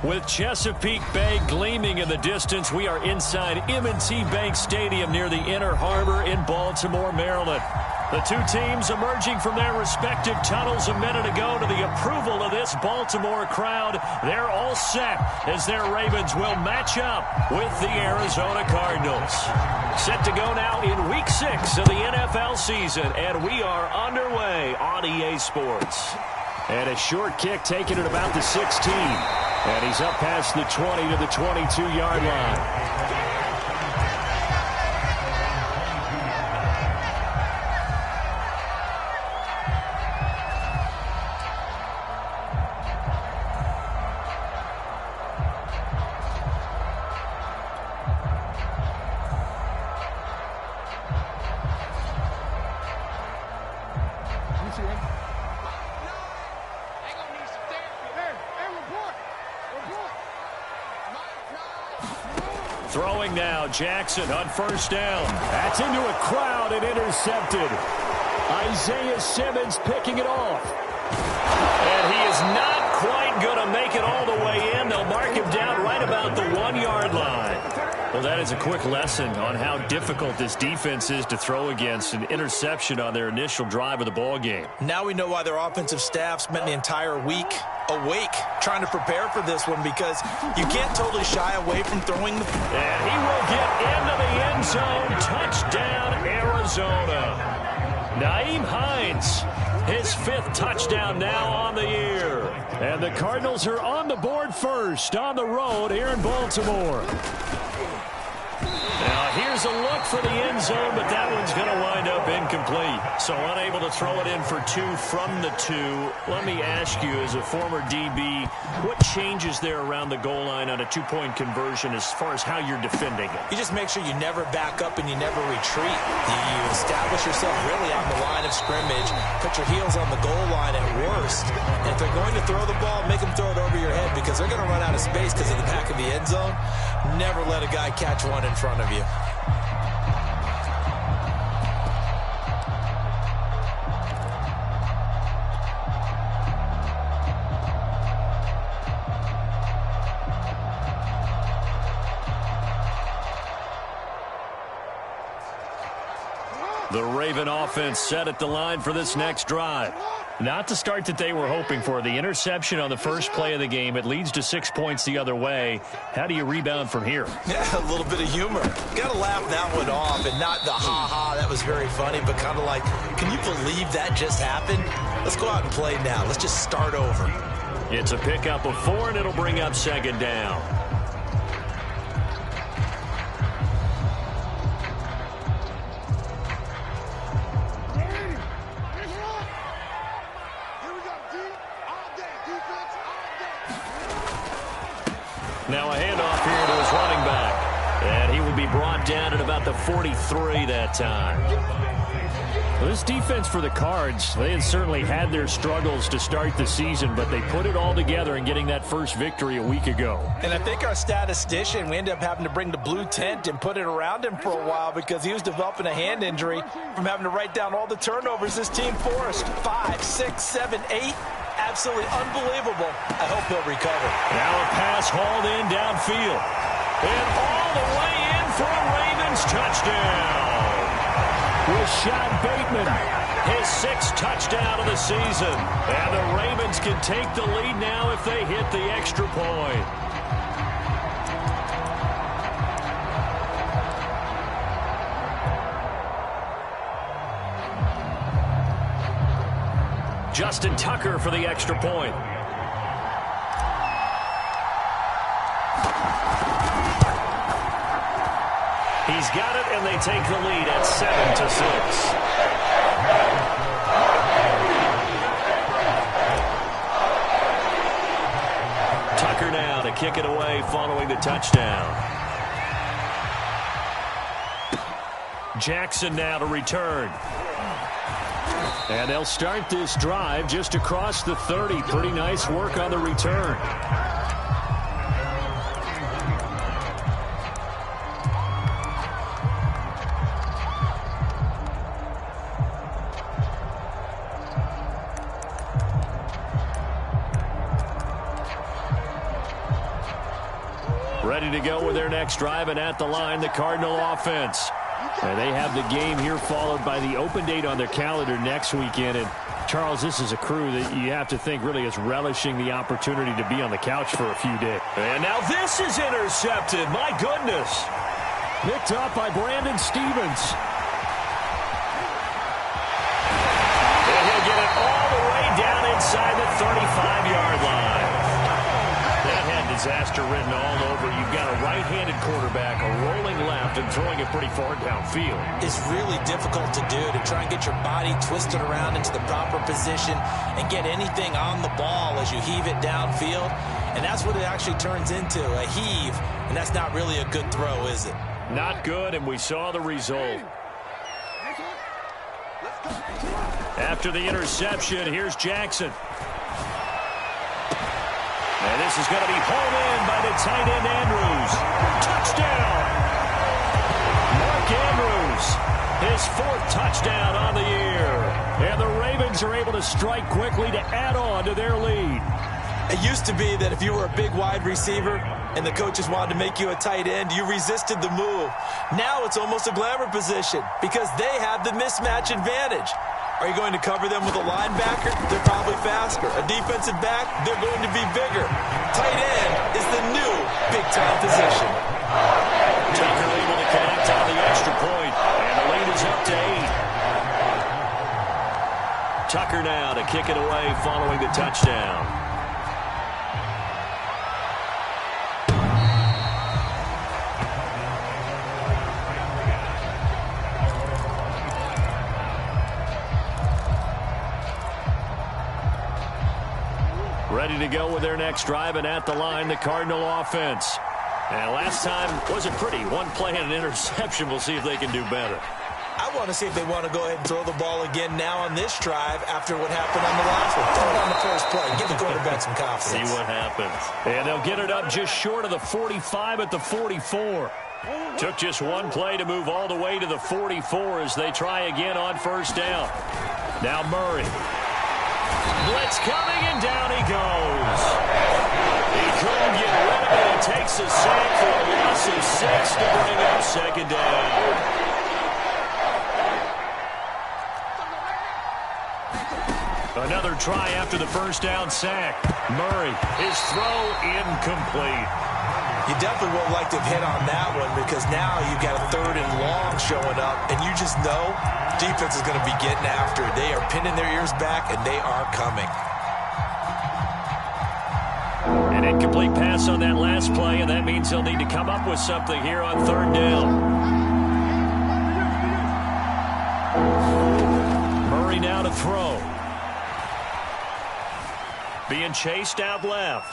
With Chesapeake Bay gleaming in the distance, we are inside M&T Bank Stadium near the Inner Harbor in Baltimore, Maryland. The two teams emerging from their respective tunnels a minute ago to the approval of this Baltimore crowd. They're all set as their Ravens will match up with the Arizona Cardinals. Set to go now in Week 6 of the NFL season, and we are underway on EA Sports. And a short kick taken at about the 16. And he's up past the 20 to the 22-yard line. Throwing now, Jackson on first down. That's into a crowd and intercepted. Isaiah Simmons picking it off. And he is not quite going to make it all the way in. They'll mark him down right about the 1-yard line. Well, that is a quick lesson on how difficult this defense is to throw against. An interception on their initial drive of the ball game. Now we know why their offensive staff spent the entire week awake trying to prepare for this one, because you can't totally shy away from throwing the... And he will get into the end zone. Touchdown, Arizona. Nyheim Hines, his 5th touchdown now on the year. And the Cardinals are on the board first on the road here in Baltimore. Now, here's a look for the end zone, but that one's going to wind up incomplete. So unable to throw it in for 2 from the 2. Let me ask you, as a former DB, what changes there around the goal line on a 2-point conversion as far as how you're defending it? You just make sure you never back up and you never retreat. You establish yourself really on the line of scrimmage, put your heels on the goal line at worst. And if they're going to throw the ball, make them throw it over your head, because they're going to run out of space because of the back of the end zone. Never let a guy catch one in front of you. The Raven offense set at the line for this next drive. Not the start that they were hoping for. The interception on the first play of the game. It leads to 6 points the other way. How do you rebound from here? Yeah, a little bit of humor. Got to laugh that one off, and not the ha-ha, that was very funny, but kind of like, can you believe that just happened? Let's go out and play now. Let's just start over. It's a pickup of 4, and it'll bring up 2nd down. Now a handoff here to his running back. And he will be brought down at about the 43 that time. Well, this defense for the Cards, they had certainly had their struggles to start the season, but they put it all together in getting that first victory a week ago. And I think our statistician, we ended up having to bring the blue tent and put it around him for a while, because he was developing a hand injury from having to write down all the turnovers this team forced. 5, 6, 7, 8. Absolutely unbelievable. I hope he'll recover. Now a pass hauled in downfield. And all the way in for a Ravens touchdown. Rashad Bateman, his 6th touchdown of the season. And the Ravens can take the lead now if they hit the extra point. Justin Tucker for the extra point. He's got it, and they take the lead at 7-6. Tucker now to kick it away following the touchdown. Jackson now to return. And they'll start this drive just across the 30. Pretty nice work on the return. Ready to go with their next drive, and at the line, the Cardinal offense. And they have the game here followed by the open date on their calendar next weekend. And, Charles, this is a crew that you have to think really is relishing the opportunity to be on the couch for a few days. And now this is intercepted. My goodness. Picked up by Brandon Stevens. And he'll get it all the way down inside the 35-yard line. That had disaster written all over. You've got a right-handed quarterback, a rolling left, and throwing it pretty far downfield. It's really difficult to do, to try and get your body twisted around into the proper position and get anything on the ball as you heave it downfield. And that's what it actually turns into, a heave. And that's not really a good throw, is it? Not good, and we saw the result. After the interception, here's Jackson. And this is going to be hauled in by the tight end, Andrews. Touchdown! Mark Andrews, his 4th touchdown on the year. And the Ravens are able to strike quickly to add on to their lead. It used to be that if you were a big wide receiver and the coaches wanted to make you a tight end, you resisted the move. Now it's almost a glamour position because they have the mismatch advantage. Are you going to cover them with a linebacker? They're probably faster. A defensive back? They're going to be bigger. Tight end is the new big-time position. Tucker able to connect on the extra point, and the lead is up to 8. Tucker now to kick it away following the touchdown. Ready to go with their next drive, and at the line, the Cardinal offense. And last time wasn't pretty. One play and an interception. We'll see if they can do better. I want to see if they want to go ahead and throw the ball again now on this drive after what happened on the last one. Throw it on the first play. Give the quarterback some confidence. See what happens. And they'll get it up just short of the 45 at the 44. Took just one play to move all the way to the 44 as they try again on first down. Now Murray. Blitz coming, and down he goes. He couldn't get rid of it. It takes a sack for a loss of 6 to bring up second down. Another try after the first down sack. Murray, his throw incomplete. You definitely won't like to have hit on that one because now you've got a 3rd and long showing up, and you just know defense is going to be getting after it. They are pinning their ears back, and they are coming. An incomplete pass on that last play, and that means they'll need to come up with something here on 3rd down. Murray now to throw. Being chased out left.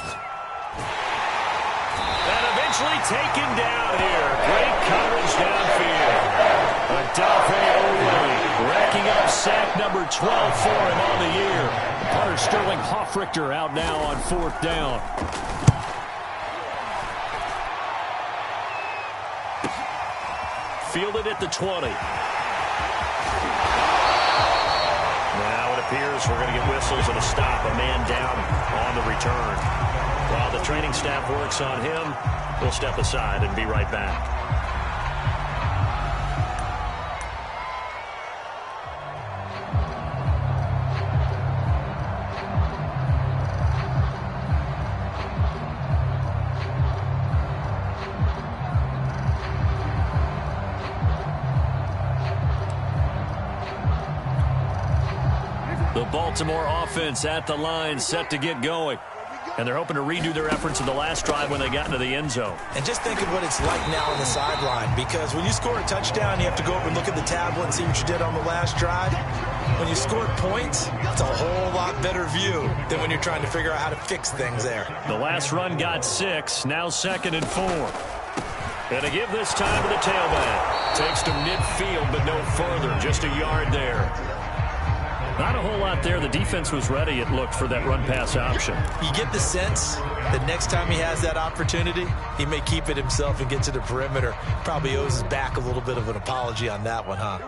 And eventually taken down here. Great coverage downfield. Adafe Oweh racking up sack number 12 for him on the year. Punter Sterling Hoffrichter out now on 4th down. Fielded at the 20. Now it appears we're going to get whistles and a stop. A man down on the return. While the training staff works on him, we'll step aside and be right back. The Baltimore offense at the line, set to get going. And they're hoping to redo their efforts in the last drive when they got into the end zone. And just think of what it's like now on the sideline, because when you score a touchdown, you have to go over and look at the tablet and see what you did on the last drive. When you score points, it's a whole lot better view than when you're trying to figure out how to fix things there. The last run got 6, now 2nd and 4. And to give this time to the tailback. Takes to midfield, but no further, just a yard there. Not a whole lot there. The defense was ready, it looked, for that run-pass option. You get the sense that next time he has that opportunity, he may keep it himself and get to the perimeter. Probably owes his back a little bit of an apology on that one, huh?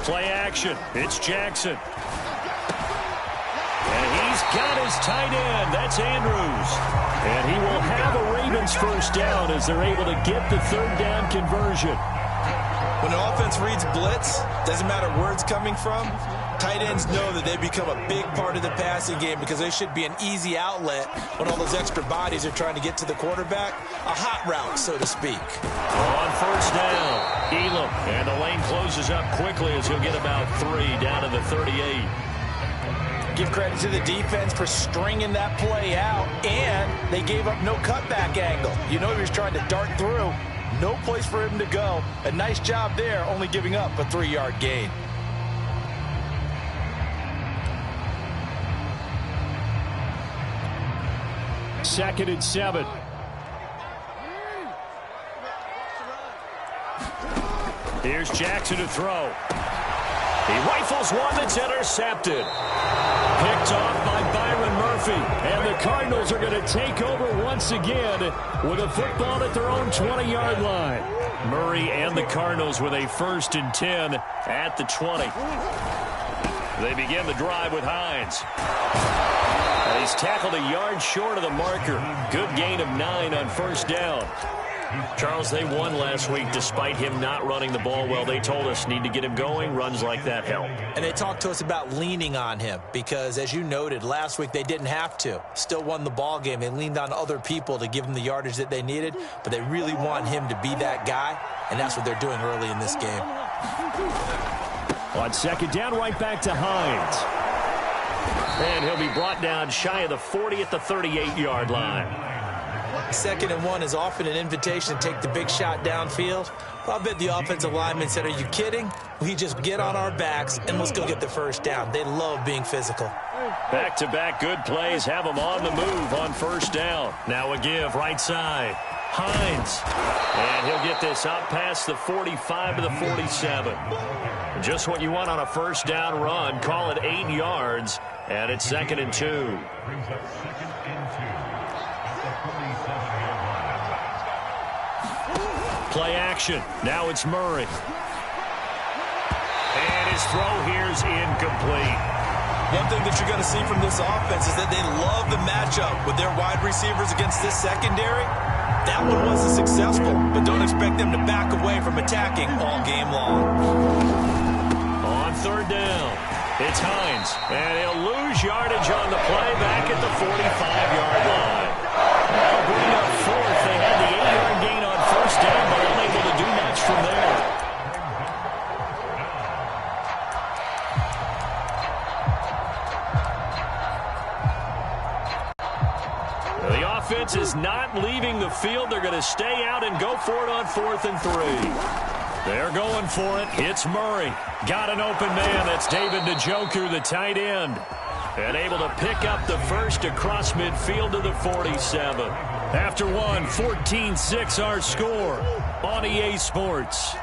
Play action. It's Jackson. And he's He's got his tight end. That's Andrews. And he will have a Ravens first down as they're able to get the third down conversion. When the offense reads blitz, doesn't matter where it's coming from, tight ends know that they become a big part of the passing game because they should be an easy outlet when all those extra bodies are trying to get to the quarterback. A hot route, so to speak. On first down, Elam. And the lane closes up quickly as he'll get about 3 down to the 38. Give credit to the defense for stringing that play out, and they gave up no cutback angle. You know he was trying to dart through. No place for him to go. A nice job there, only giving up a 3-yard gain. Second and 7. Here's Jackson to throw. He rifles one that's intercepted. Picked off by Byron Murphy. And the Cardinals are going to take over once again with a football at their own 20-yard line. Murray and the Cardinals with a 1st and 10 at the 20. They begin the drive with Hines. And he's tackled a yard short of the marker. Good gain of 9 on first down. Charles, they won last week despite him not running the ball well. They told us need to get him going. Runs like that help. And they talked to us about leaning on him because, as you noted, last week they didn't have to. Still won the ball game. They leaned on other people to give them the yardage that they needed, but they really want him to be that guy, and that's what they're doing early in this game. On second down, right back to Hines. And he'll be brought down shy of the 40 at the 38-yard line. 2nd and 1 is often an invitation to take the big shot downfield. Well, I bet the offensive lineman said, are you kidding? We just get on our backs and let's go get the first down. They love being physical. Back-to-back good plays have them on the move on first down. Now a give right side. Hines. And he'll get this up past the 45 to the 47. Just what you want on a first down run. Call it 8 yards. And it's 2nd and 2. Play action. Now it's Murray. And his throw here's incomplete. One thing that you're going to see from this offense is that they love the matchup with their wide receivers against this secondary. That one wasn't successful, but don't expect them to back away from attacking all game long. On third down, it's Hines. And he'll lose yardage on the play back at the 45-yard line. Now bring up 4th. They had the 8-yard gain on first down, but unable to do much from there. The offense is not leaving the field. They're going to stay out and go for it on 4th and 3. They're going for it. It's Murray. Got an open man. That's David Njoku, the tight end. And able to pick up the first across midfield to the 47. After one, 14-6 our score on EA Sports.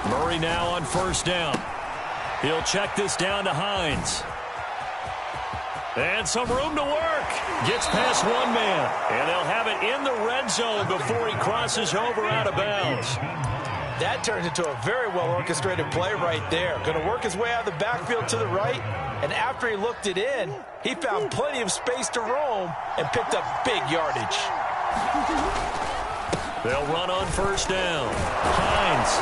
Murray now on first down. He'll check this down to Hines. And some room to work. Gets past one man. And they'll have it in the red zone before he crosses over out of bounds. That turns into a very well-orchestrated play right there. Going to work his way out of the backfield to the right. And after he looked it in, he found plenty of space to roam and picked up big yardage. They'll run on first down. Hines.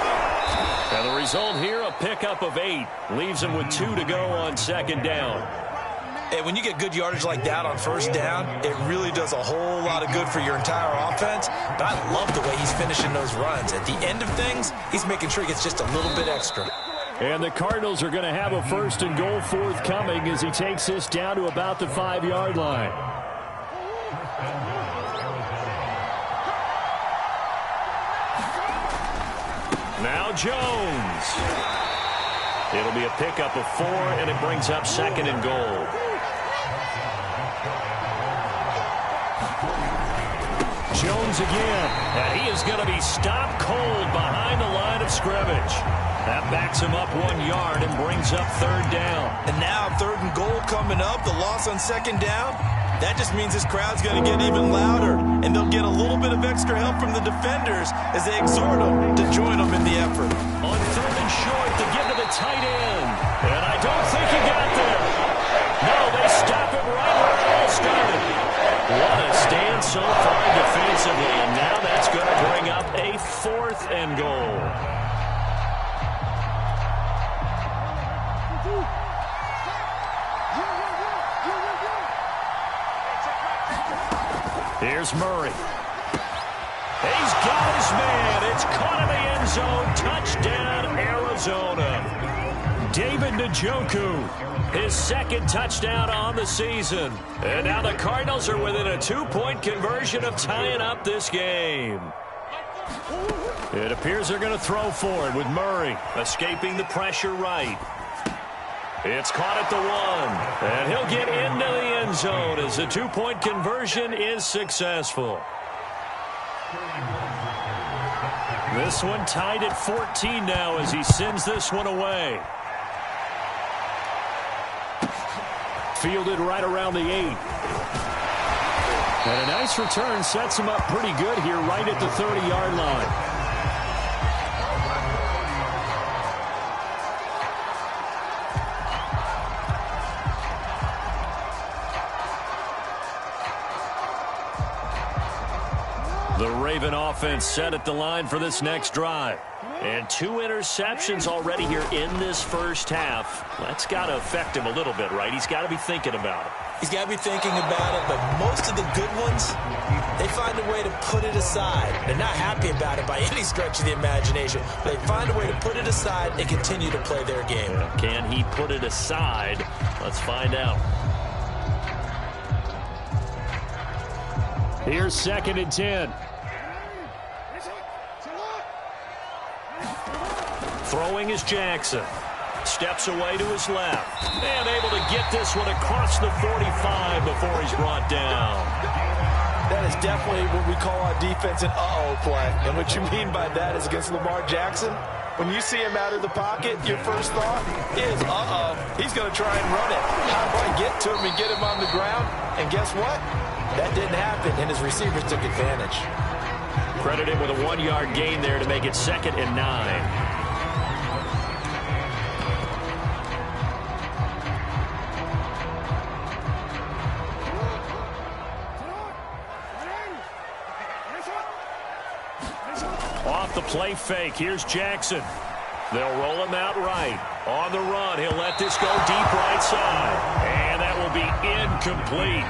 And the result here, a pickup of 8. Leaves him with 2 to go on second down. Hey, when you get good yardage like that on first down, it really does a whole lot of good for your entire offense. But I love the way he's finishing those runs. At the end of things, he's making sure he gets just a little bit extra. And the Cardinals are going to have a 1st and goal forthcoming as he takes this down to about the 5-yard line. Now Jones. It'll be a pickup of 4, and it brings up 2nd and goal. Jones again, and he is going to be stopped cold behind the line of scrimmage. That backs him up 1 yard and brings up 3rd down. And now 3rd and goal coming up, the loss on 2nd down. That just means this crowd's going to get even louder, and they'll get a little bit of extra help himself from the defenders as they exhort him to join them in the effort. On 3rd and short to give to the tight end. And I don't think he got there. No, they stop him right where it all started. What a stand so far defensively, and now that's going to bring up a 4th and goal. Here's Murray. He's got his man. It's caught in the end zone. Touchdown, Arizona. David Njoku, his 2nd touchdown on the season. And now the Cardinals are within a 2-point conversion of tying up this game. It appears they're going to throw for it with Murray escaping the pressure right. It's caught at the 1, and he'll get into the end zone as the 2-point conversion is successful. This one tied at 14 now as he sends this one away. Fielded right around the 8. And a nice return sets him up pretty good here right at the 30-yard line. The Raven offense set at the line for this next drive. And 2 interceptions already here in this first half. That's got to affect him a little bit, right? He's got to be thinking about it. He's got to be thinking about it, but most of the good ones, they find a way to put it aside. They're not happy about it by any stretch of the imagination. They find a way to put it aside and continue to play their game. Can he put it aside? Let's find out. Here's 2nd and 10. Throwing is Jackson. Steps away to his left. And able to get this one across the 45 before he's brought down. That is definitely what we call on defense an uh-oh play. And what you mean by that is against Lamar Jackson, when you see him out of the pocket, your first thought is, uh-oh, he's going to try and run it. How do I get to him and get him on the ground? And guess what? That didn't happen, and his receivers took advantage. Credit him with a 1-yard gain there to make it 2nd and 9. Off the play fake, here's Jackson. They'll roll him out right. On the run, he'll let this go deep right side. And that will be incomplete.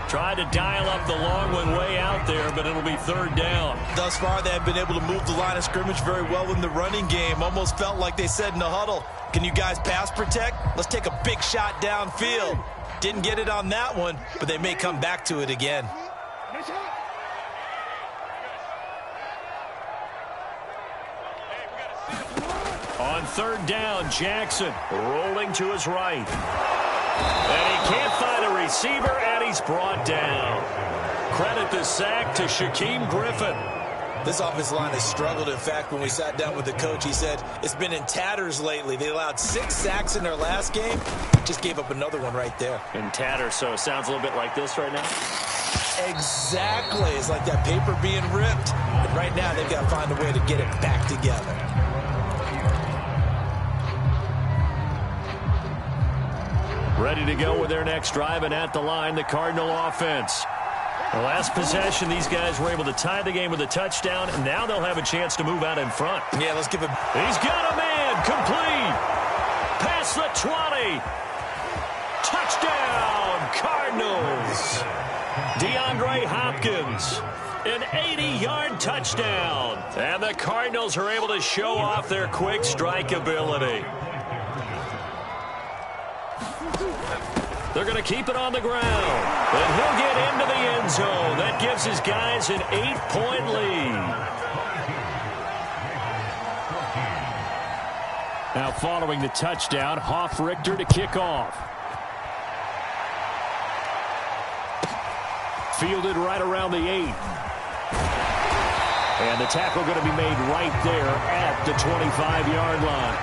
Tried to dial up the long one way out there, but it'll be 3rd down. Thus far, they have been able to move the line of scrimmage very well in the running game. Almost felt like they said in the huddle, can you guys pass protect? Let's take a big shot downfield. Didn't get it on that one, but they may come back to it again. On 3rd down, Jackson rolling to his right. And he can't find a receiver, and he's brought down. Credit the sack to Shaquem Griffin. This offensive line has struggled. In fact, when we sat down with the coach, he said it's been in tatters lately. They allowed 6 sacks in their last game. Just gave up another one right there. In tatters, so it sounds a little bit like this right now? Exactly. It's like that paper being ripped. And right now, they've got to find a way to get it back together. Ready to go with their next drive, and at the line, the Cardinal offense. The last possession, these guys were able to tie the game with a touchdown, and now they'll have a chance to move out in front. Yeah, let's give him. He's got a man, complete. Past the 20. Touchdown, Cardinals. DeAndre Hopkins, an 80-yard touchdown. And the Cardinals are able to show off their quick strike ability. They're going to keep it on the ground. And he'll get into the end zone. That gives his guys an 8-point lead. Now following the touchdown, Hoff-Richter to kick off. Fielded right around the 8. And the tackle going to be made right there at the 25-yard line.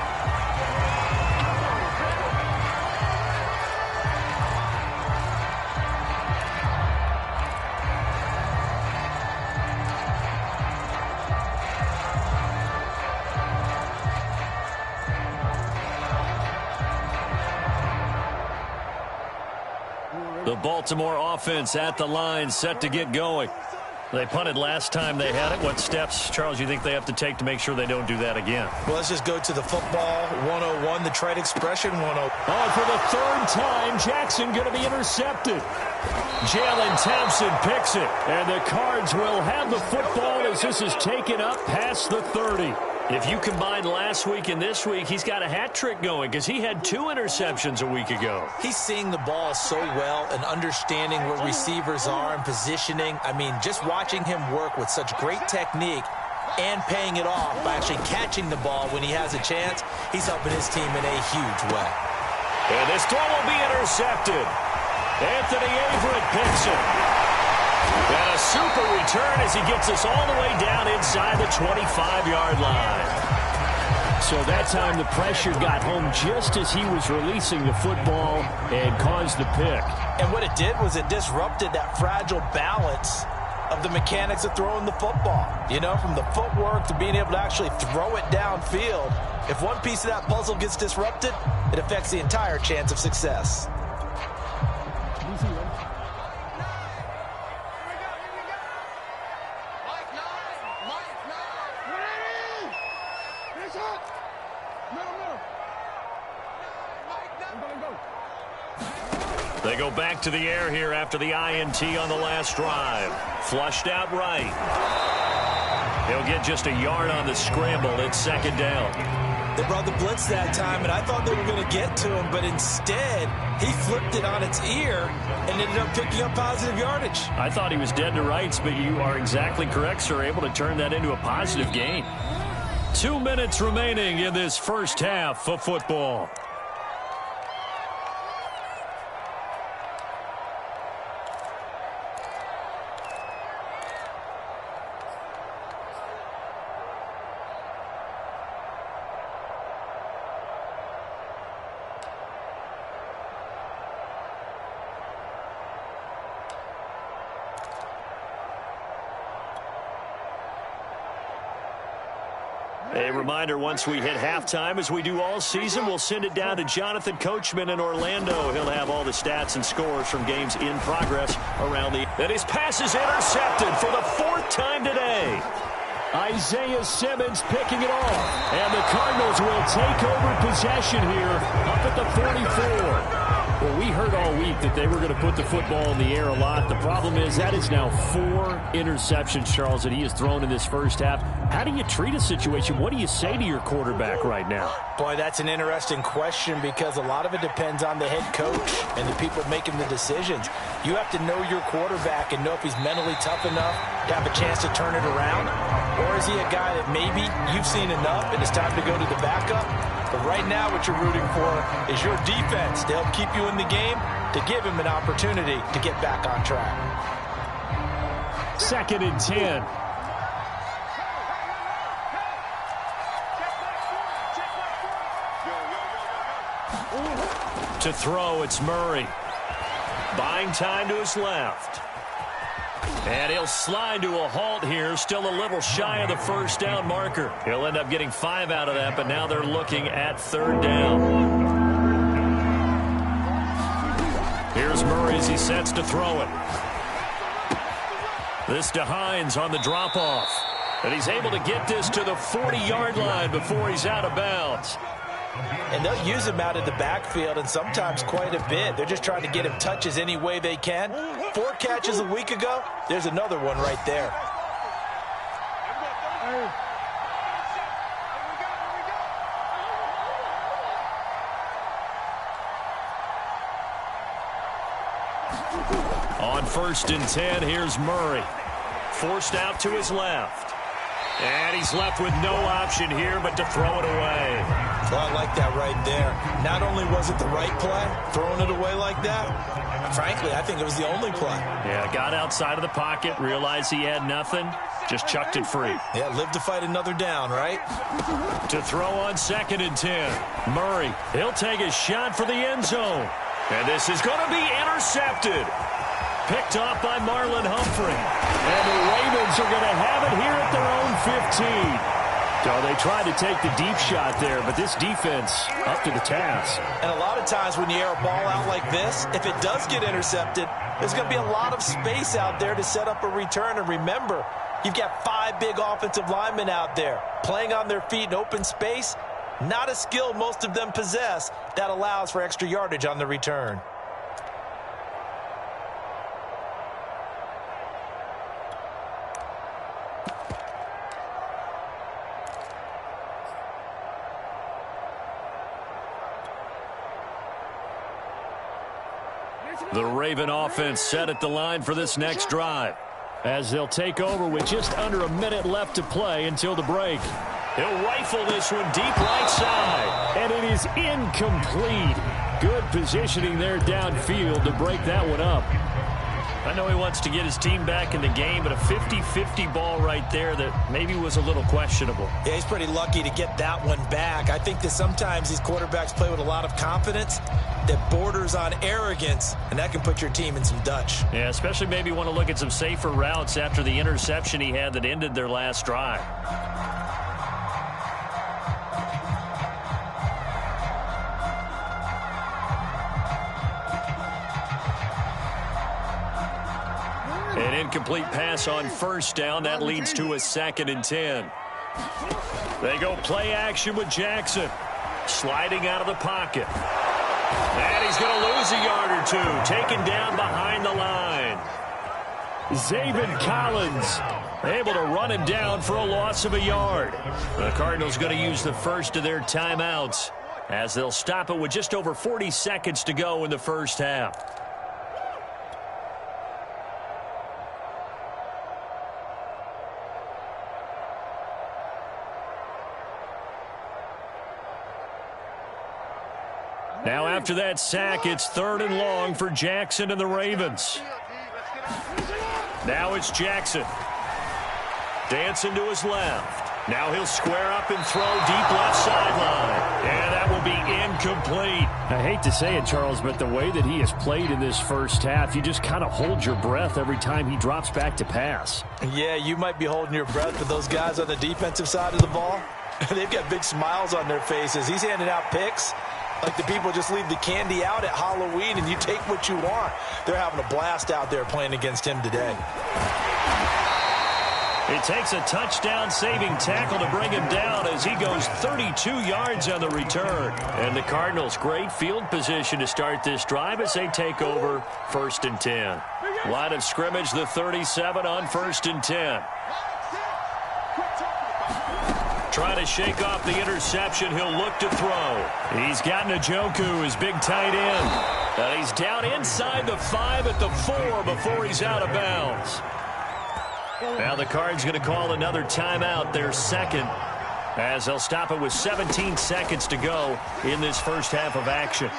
The Baltimore offense at the line, set to get going. They punted last time they had it. What steps, Charles, you think they have to take to make sure they don't do that again? Well, let's just go to the football 101, the trade expression 101. Oh, for the third time, Jackson going to be intercepted. Jalen Thompson picks it, and the Cards will have the football as this is taken up past the 30. If you combine last week and this week, he's got a hat trick going because he had 2 interceptions a week ago. He's seeing the ball so well and understanding where receivers are and positioning. I mean, just watching him work with such great technique and paying it off by actually catching the ball when he has a chance, he's helping his team in a huge way. And this throw will be intercepted. Anthony Averett picks it. And a super return as he gets us all the way down inside the 25-yard line. So that time the pressure got home just as he was releasing the football and caused the pick. And what it did was it disrupted that fragile balance of the mechanics of throwing the football. You know, from the footwork to being able to actually throw it downfield. If one piece of that puzzle gets disrupted, it affects the entire chance of success. They go back to the air here after the INT on the last drive. Flushed out right. He'll get just a yard on the scramble. It's second down. They brought the blitz that time, and I thought they were going to get to him, but instead he flipped it on its ear and ended up picking up positive yardage. I thought he was dead to rights, but you are exactly correct, sir. Able to turn that into a positive gain. 2 minutes remaining in this first half of football. A reminder, once we hit halftime, as we do all season, we'll send it down to Jonathan Coachman in Orlando. He'll have all the stats and scores from games in progress around the... And his pass is intercepted for the 4th time today. Isaiah Simmons picking it off. And the Cardinals will take over possession here up at the 44. Well, we heard all week that they were going to put the football in the air a lot. The problem is that is now 4 interceptions, Charles, that he has thrown in this first half. How do you treat a situation? What do you say to your quarterback right now? Boy, that's an interesting question because a lot of it depends on the head coach and the people making the decisions. You have to know your quarterback and know if he's mentally tough enough to have a chance to turn it around. Or is he a guy that maybe you've seen enough and it's time to go to the backup? But right now what you're rooting for is your defense to help keep you in the game, to give him an opportunity to get back on track. 2nd and 10. To throw, it's Murray. Buying time to his left. And he'll slide to a halt here, still a little shy of the first down marker. He'll end up getting 5 out of that, but now they're looking at 3rd down. Here's Murray as he sets to throw it. This to Hines on the drop-off. And he's able to get this to the 40-yard line before he's out of bounds. And they'll use him out of the backfield, and sometimes quite a bit. They're just trying to get him touches any way they can. 4 catches a week ago. There's another one right there. On 1st and 10, here's Murray. Forced out to his left. And he's left with no option here but to throw it away. Well, I like that right there. Not only was it the right play, throwing it away like that, frankly, I think it was the only play. Yeah, got outside of the pocket, realized he had nothing, just chucked it free. Yeah, live to fight another down, right? To throw on 2nd and 10. Murray, he'll take a shot for the end zone. And this is going to be intercepted. Picked off by Marlon Humphrey. And the Ravens are going to have it here at their own 15. So they tried to take the deep shot there, but this defense up to the task. And a lot of times when you air a ball out like this, if it does get intercepted, there's going to be a lot of space out there to set up a return. And remember, you've got 5 big offensive linemen out there playing on their feet in open space. Not a skill most of them possess that allows for extra yardage on the return. The Raven offense set at the line for this next drive, as they'll take over with just under a minute left to play until the break. He'll rifle this one deep right side, and it is incomplete. Good positioning there downfield to break that one up. I know he wants to get his team back in the game, but a 50-50 ball right there that maybe was a little questionable. Yeah, he's pretty lucky to get that one back. I think that sometimes these quarterbacks play with a lot of confidence that borders on arrogance, and that can put your team in some Dutch. Yeah, especially maybe want to look at some safer routes after the interception he had that ended their last drive. An incomplete pass on first down. That leads to a 2nd and 10. They go play action with Jackson. Sliding out of the pocket. And he's going to lose a yard or two. Taken down behind the line. Zaven Collins able to run him down for a loss of a yard. The Cardinals going to use the first of their timeouts as they'll stop it with just over 40 seconds to go in the first half. Now after that sack, it's 3rd and long for Jackson and the Ravens. Now it's Jackson. Dancing to his left. Now he'll square up and throw deep left sideline. And that will be incomplete. I hate to say it, Charles, but the way that he has played in this first half, you just kind of hold your breath every time he drops back to pass. Yeah, you might be holding your breath, but those guys on the defensive side of the ball, they've got big smiles on their faces. He's handing out picks like the people just leave the candy out at Halloween and you take what you want. They're having a blast out there playing against him today. It takes a touchdown-saving tackle to bring him down as he goes 32 yards on the return. And the Cardinals, great field position to start this drive as they take over 1st and 10. Line of scrimmage, the 37 on 1st and 10. Trying to shake off the interception. He'll look to throw. He's got Njoku, his big tight end. And he's down inside the 5 at the 4 before he's out of bounds. Now the Cards going to call another timeout, their 2nd, as they'll stop it with 17 seconds to go in this first half of action.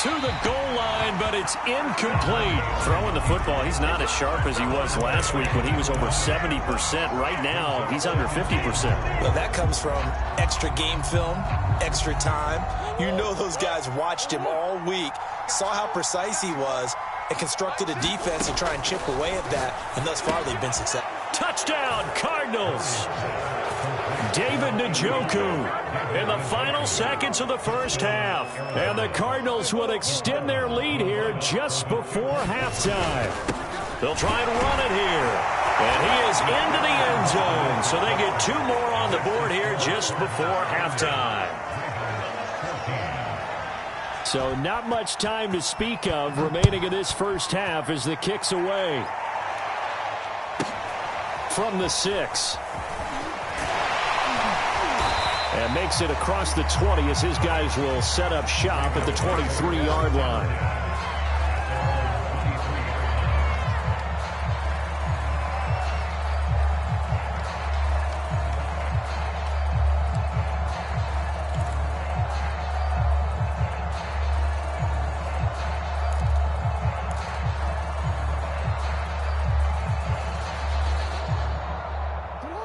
To the goal line, but it's incomplete. Throwing the football, he's not as sharp as he was last week when he was over 70%. Right now, he's under 50%. Well, that comes from extra game film, extra time. You know those guys watched him all week, saw how precise he was, and constructed a defense to try and chip away at that, and thus far they've been successful. Touchdown, Cardinals! David Njoku in the final seconds of the first half. And the Cardinals will extend their lead here just before halftime. They'll try and run it here. And he is into the end zone. So they get 2 more on the board here just before halftime. So not much time to speak of remaining in this first half as the kick's away. From the 6. And makes it across the 20 as his guys will set up shop at the 23-yard line.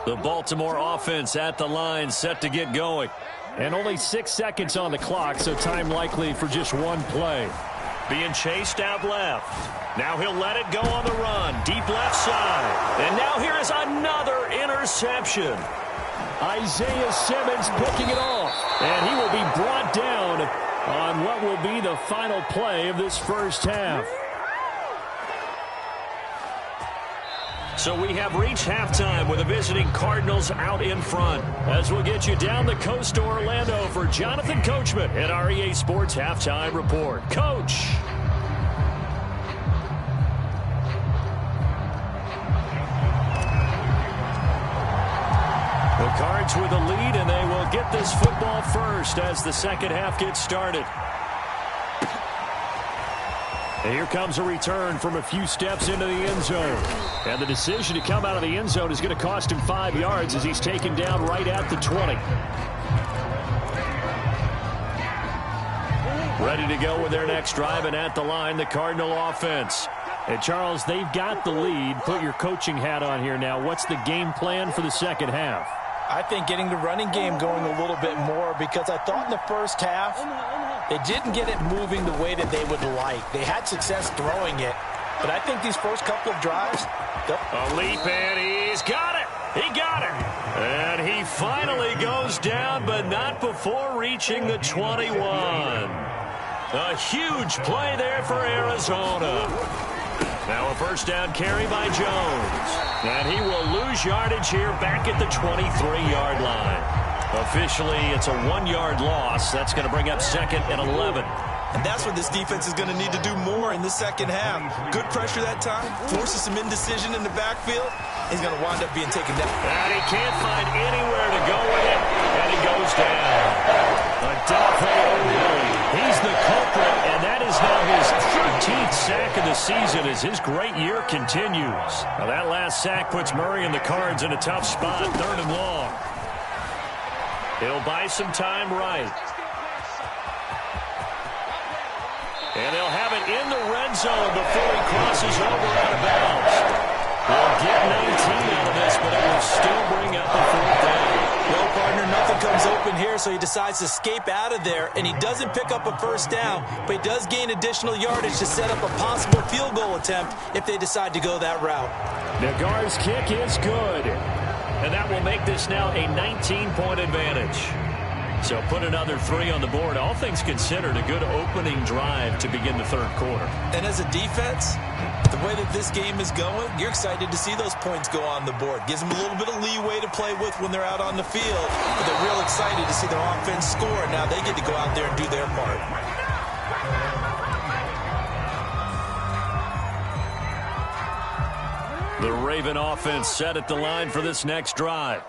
The Baltimore offense at the line, set to get going. And only 6 seconds on the clock, so time likely for just one play. Being chased out left. Now he'll let it go on the run. Deep left side. And now here is another interception. Isaiah Simmons picking it off. And he will be brought down on what will be the final play of this first half. So we have reached halftime with the visiting Cardinals out in front. As we'll get you down the coast to Orlando for Jonathan Coachman at our EA Sports Halftime Report. Coach. The Cards with the lead, and they will get this football first as the second half gets started. And here comes a return from a few steps into the end zone. And the decision to come out of the end zone is going to cost him 5 yards as he's taken down right at the 20. Ready to go with their next drive, and at the line, the Cardinal offense. And, Charles, they've got the lead. Put your coaching hat on here now. What's the game plan for the second half? I think getting the running game going a little bit more, because I thought in the first half they didn't get it moving the way that they would like. They had success throwing it, but I think these first couple of drives... A leap, and he's got it. He got it. And he finally goes down, but not before reaching the 21. A huge play there for Arizona. Now a first down carry by Jones. And he will lose yardage here back at the 23-yard line. Officially, it's a 1-yard loss. That's going to bring up second and 11. And that's what this defense is going to need to do more in the second half. Good pressure that time. Forces some indecision in the backfield. He's going to wind up being taken down. And he can't find anywhere to go with it. And he goes down. He's the culprit, and that is now his 13th sack of the season as his great year continues. Now that last sack puts Murray and the Cards in a tough spot, 3rd and long. He'll buy some time right. And they'll have it in the red zone before he crosses over out of bounds. They'll get 19 out of this, but it will still bring up a 4th down. Well, partner, nothing comes open here, so he decides to escape out of there, and he doesn't pick up a first down, but he does gain additional yardage to set up a possible field goal attempt if they decide to go that route. Nagar's kick is good, and that will make this now a 19-point advantage. So put another 3 on the board. All things considered, a good opening drive to begin the 3rd quarter. And as a defense, the way that this game is going, you're excited to see those points go on the board. Gives them a little bit of leeway to play with when they're out on the field. But they're real excited to see their offense score, and now they get to go out there and do their part. The Raven offense set at the line for this next drive.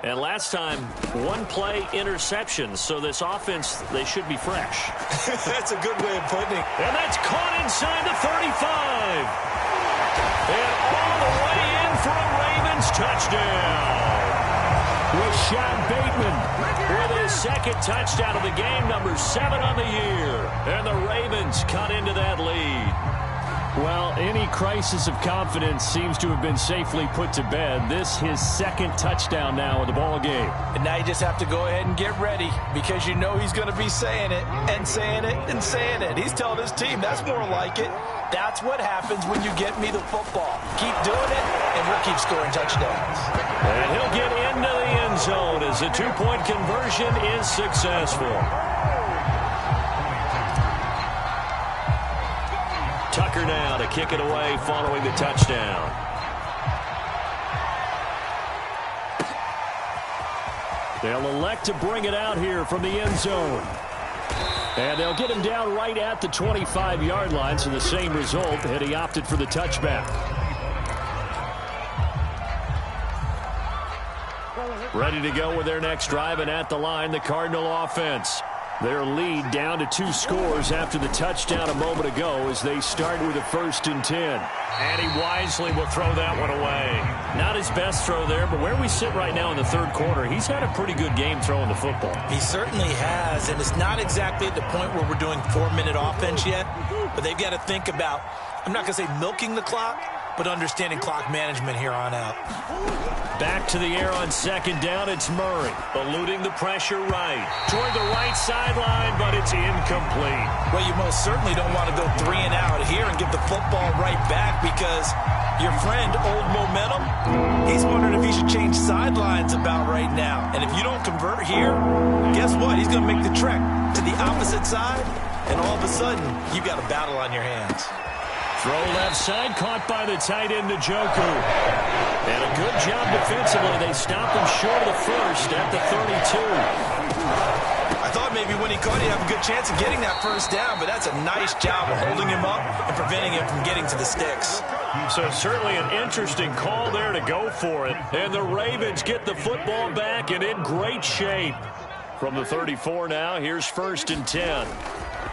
And last time, 1-play interception. So this offense, they should be fresh. That's a good way of putting it. And that's caught inside the 35. And all the way in for a Ravens touchdown. Rashad Bateman with his 2nd touchdown of the game, number 7 on the year. And the Ravens cut into that lead. Well, any crisis of confidence seems to have been safely put to bed. This his 2nd touchdown now of the ball game. And now you just have to go ahead and get ready, because you know he's going to be saying it and saying it and saying it. He's telling his team, that's more like it. That's what happens when you get me the football. Keep doing it, and we'll keep scoring touchdowns. And he'll get into the end zone as the 2-point conversion is successful. Tucker now to kick it away following the touchdown. They'll elect to bring it out here from the end zone. And they'll get him down right at the 25-yard line, so the same result, and he opted for the touchback. Ready to go with their next drive, and at the line, the Cardinal offense. Their lead down to 2 scores after the touchdown a moment ago as they start with a 1st and 10. And he wisely will throw that one away. Not his best throw there, but where we sit right now in the 3rd quarter, he's had a pretty good game throwing the football. He certainly has, and it's not exactly at the point where we're doing 4-minute offense yet, but they've got to think about, I'm not going to say milking the clock, but understanding clock management here on out. Back to the air on second down. It's Murray, eluding the pressure right. Toward the right sideline, but it's incomplete. Well, you most certainly don't want to go 3 and out here and give the football right back because your friend, Old Momentum, he's wondering if he should change sidelines about right now. And if you don't convert here, guess what? He's going to make the trek to the opposite side, and all of a sudden, you've got a battle on your hands. Throw left side, caught by the tight end, Njoku. And a good job defensively. They stopped him short of the first at the 32. I thought maybe when he caught, he'd have a good chance of getting that first down, but that's a nice job of holding him up and preventing him from getting to the sticks. So certainly an interesting call there to go for it. And the Ravens get the football back and in great shape. From the 34 now, here's 1st and 10.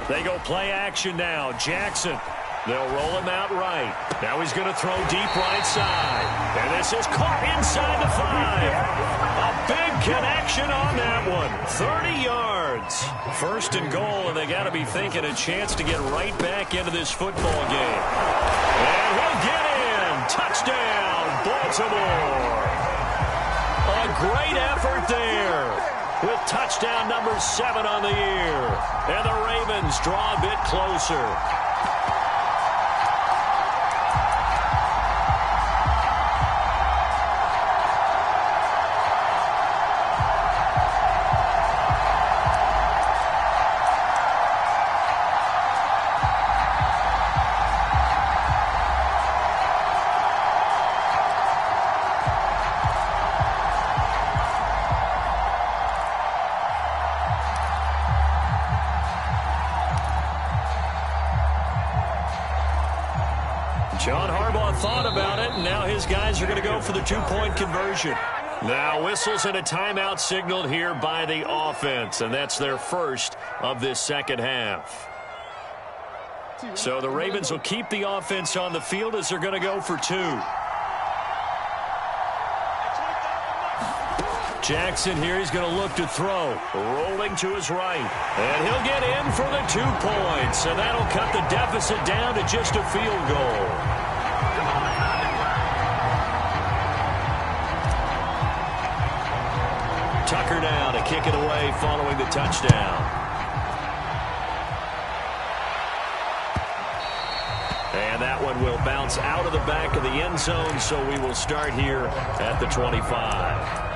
They go play action now. Jackson. They'll roll him out right. Now he's going to throw deep right side. And this is caught inside the 5. A big connection on that one. 30 yards. 1st and goal, and they got to be thinking a chance to get right back into this football game. And he'll get in. Touchdown, Baltimore. A great effort there, with touchdown number 7 on the year. And the Ravens draw a bit closer. John Harbaugh thought about it, and now his guys are going to go for the 2-point conversion. Now whistles and a timeout signaled here by the offense, and that's their first of this second half. So the Ravens will keep the offense on the field as they're going to go for 2. Jackson here, he's going to look to throw. Rolling to his right. And he'll get in for the 2 points. And that'll cut the deficit down to just a field goal. Tucker now to kick it away following the touchdown. And that one will bounce out of the back of the end zone, so we will start here at the 25.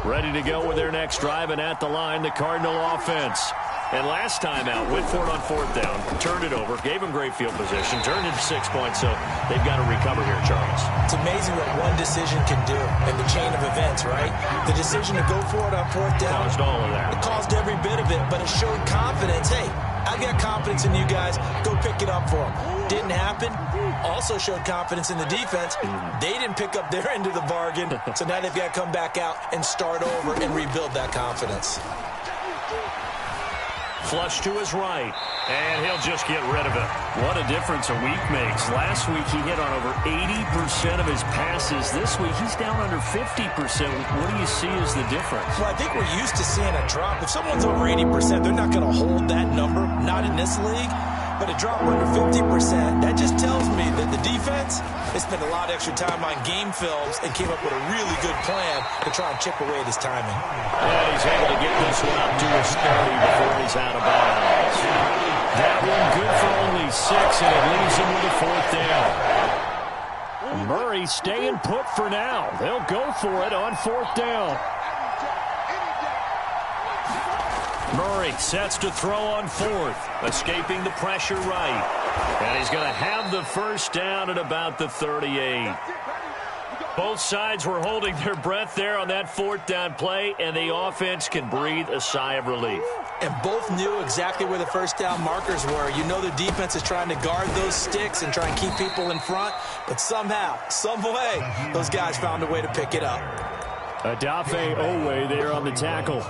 Ready to go with their next drive, and at the line, the Cardinal offense. And last time out, went for it on 4th down, turned it over, gave them great field position, turned it to 6 points, so they've got to recover here, Charles. It's amazing what one decision can do in the chain of events, right? The decision to go for it on 4th down. Caused all of that. It caused every bit of it, but it showed confidence. Hey, I've got confidence in you guys. Go pick it up for them. Didn't happen. Also showed confidence in the defense. They didn't pick up their end of the bargain, so now they've got to come back out and start over and rebuild that confidence. Flush to his right, and he'll just get rid of it. What a difference a week makes. Last week he hit on over 80% of his passes. This week he's down under 50%. What do you see as the difference? Well, I think we're used to seeing a drop. If someone's over 80%, they're not going to hold that number, not in this league. But a drop under 50%, that just tells me that the defense has spent a lot of extra time on game films and came up with a really good plan to try and chip away at his timing. And he's able to get this one up to his 30 before he's out of bounds. That one good for only 6, and it leaves him with a 4th down. Murray staying put for now. They'll go for it on 4th down. Murray sets to throw on 4th, escaping the pressure right. And he's going to have the first down at about the 38. Both sides were holding their breath there on that 4th down play, and the offense can breathe a sigh of relief. And both knew exactly where the first down markers were. You know the defense is trying to guard those sticks and try and keep people in front, but somehow, some way, those guys found a way to pick it up. Adafe Owe there on the tackle.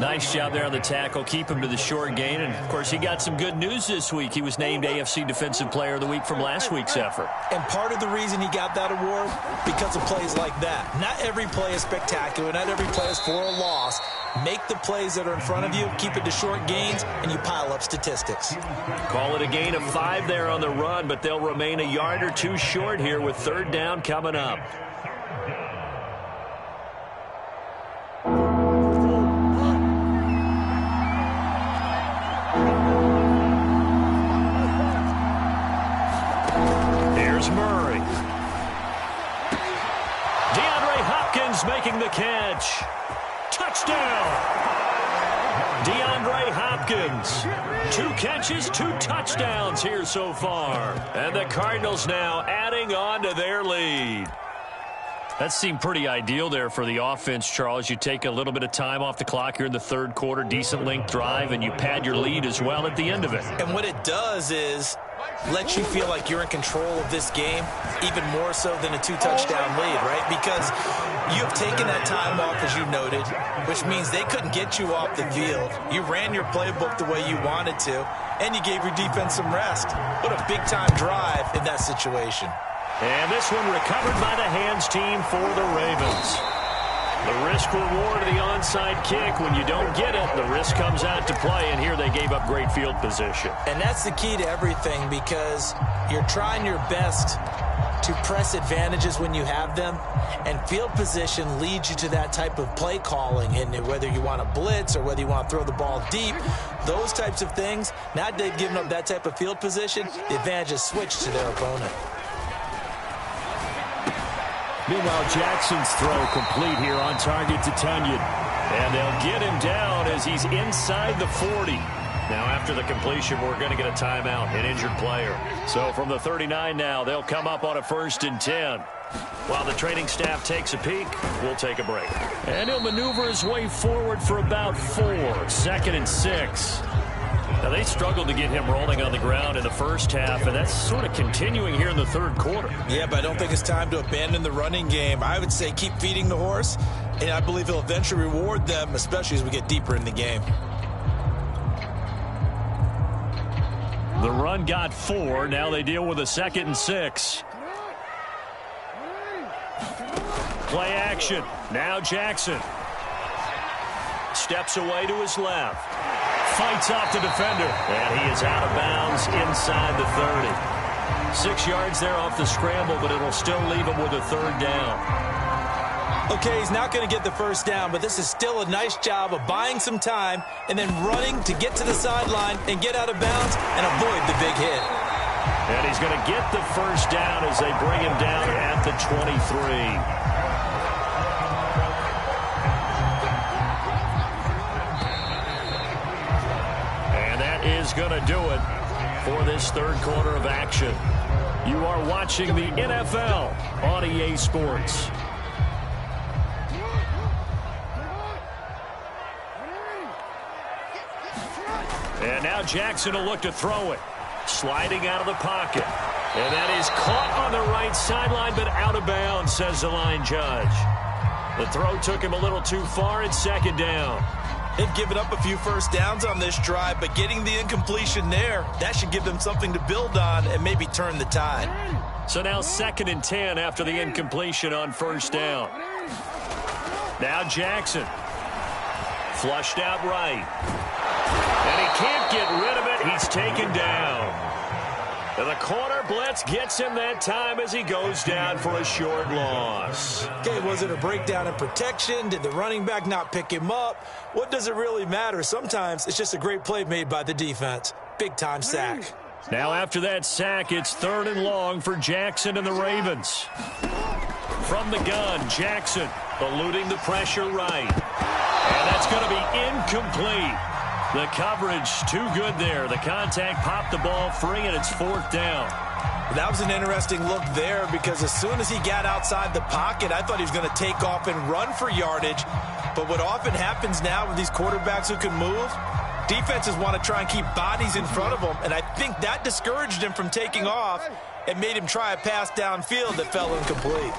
Nice job there on the tackle. Keep him to the short gain. And, of course, he got some good news this week. He was named AFC Defensive Player of the Week from last week's effort. And part of the reason he got that award, because of plays like that. Not every play is spectacular. Not every play is for a loss. Make the plays that are in front of you, keep it to short gains, and you pile up statistics. Call it a gain of 5 there on the run, but they'll remain a yard or two short here with third down coming up. Murray. DeAndre Hopkins making the catch. Touchdown. DeAndre Hopkins. 2 catches, 2 touchdowns here so far. And the Cardinals now adding on to their lead. That seemed pretty ideal there for the offense, Charles. You take a little bit of time off the clock here in the third quarter, decent length drive, and you pad your lead as well at the end of it. And what it does is lets you feel like you're in control of this game, even more so than a 2-touchdown lead, right? Because you've taken that time off, as you noted, which means they couldn't get you off the field. You ran your playbook the way you wanted to, and you gave your defense some rest. What a big-time drive in that situation. And this one recovered by the hands team for the Ravens. The risk-reward of the onside kick, when you don't get it, the risk comes out to play, and here they gave up great field position. And that's the key to everything, because you're trying your best to press advantages when you have them, and field position leads you to that type of play calling, and whether you want to blitz or whether you want to throw the ball deep, those types of things. Now they've given up that type of field position, the advantage is switched to their opponent. Meanwhile, Jackson's throw complete here on target to Tunyon. And they'll get him down as he's inside the 40. Now, after the completion, we're going to get a timeout, an injured player. So from the 39 now, they'll come up on a 1st and 10. While the training staff takes a peek, we'll take a break. And he'll maneuver his way forward for about 4. 2nd and 6. Now, they struggled to get him rolling on the ground in the first half, and that's sort of continuing here in the third quarter. Yeah, but I don't think it's time to abandon the running game. I would say keep feeding the horse, and I believe he'll eventually reward them, especially as we get deeper in the game. The run got 4. Now they deal with a 2nd and 6. Play action. Now Jackson. Steps away to his left. Fights off the defender. And he is out of bounds inside the 30. 6 yards there off the scramble, but it'll still leave him with a 3rd down. Okay, he's not going to get the 1st down, but this is still a nice job of buying some time and then running to get to the sideline and get out of bounds and avoid the big hit. And he's going to get the 1st down as they bring him down at the 23. Is going to do it for this third quarter of action. You are watching the NFL on EA Sports. And now Jackson will look to throw it. Sliding out of the pocket. And that is caught on the right sideline, but out of bounds, says the line judge. The throw took him a little too far. It's 2nd down. They've given up a few 1st downs on this drive, but getting the incompletion there, that should give them something to build on and maybe turn the tide. So now 2nd and 10 after the incompletion on 1st down. Now Jackson. Flushed out right. And he can't get rid of it. He's taken down. And the corner blitz gets him that time as he goes down for a short loss. Okay, was it a breakdown in protection? Did the running back not pick him up? What does it really matter? Sometimes it's just a great play made by the defense. Big-time sack. Now after that sack, it's 3rd and long for Jackson and the Ravens. From the gun, Jackson eluding the pressure right. And that's going to be incomplete. The coverage too good there. The contact popped the ball free, and it's 4th down. That was an interesting look there because as soon as he got outside the pocket, I thought he was going to take off and run for yardage. But what often happens now with these quarterbacks who can move, defenses want to try and keep bodies in front of them, and I think that discouraged him from taking off and made him try a pass downfield that fell incomplete.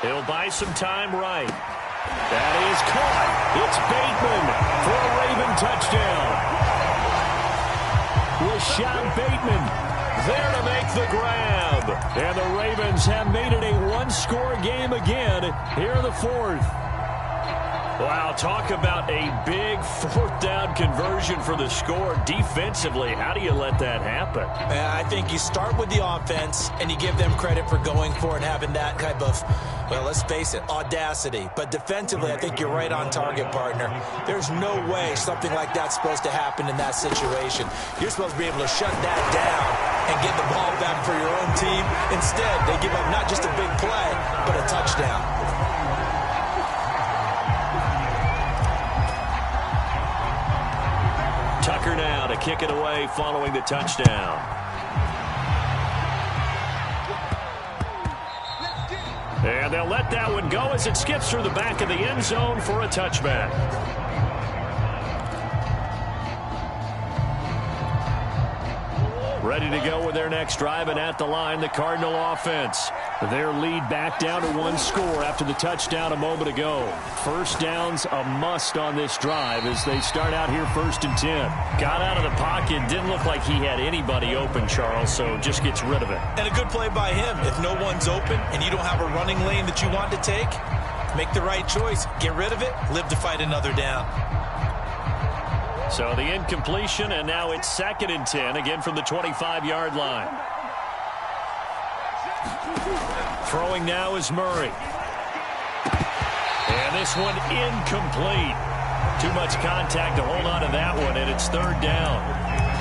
He'll buy some time right. That is caught. It's Bateman for a Raven touchdown. Rashad Bateman there to make the grab. And the Ravens have made it a one-score game again here in the fourth. Wow, talk about a big fourth down conversion for the score. Defensively, how do you let that happen? I think you start with the offense, and you give them credit for going for it and having that type of, well, let's face it, audacity. But defensively, I think you're right on target, partner. There's no way something like that's supposed to happen in that situation. You're supposed to be able to shut that down and get the ball back for your own team. Instead, they give up not just a big play, but a touchdown. Tucker now to kick it away following the touchdown. And they'll let that one go as it skips through the back of the end zone for a touchback. Ready to go with their next drive, and at the line, the Cardinal offense. Their lead back down to one score after the touchdown a moment ago. First down's a must on this drive as they start out here 1st and 10. Got out of the pocket, didn't look like he had anybody open, Charles, so just gets rid of it. And a good play by him. If no one's open and you don't have a running lane that you want to take, make the right choice. Get rid of it, live to fight another down. So the incompletion, and now it's 2nd and 10, again from the 25-yard line. Throwing now is Murray. And this one incomplete. Too much contact to hold on to that one, and it's 3rd down.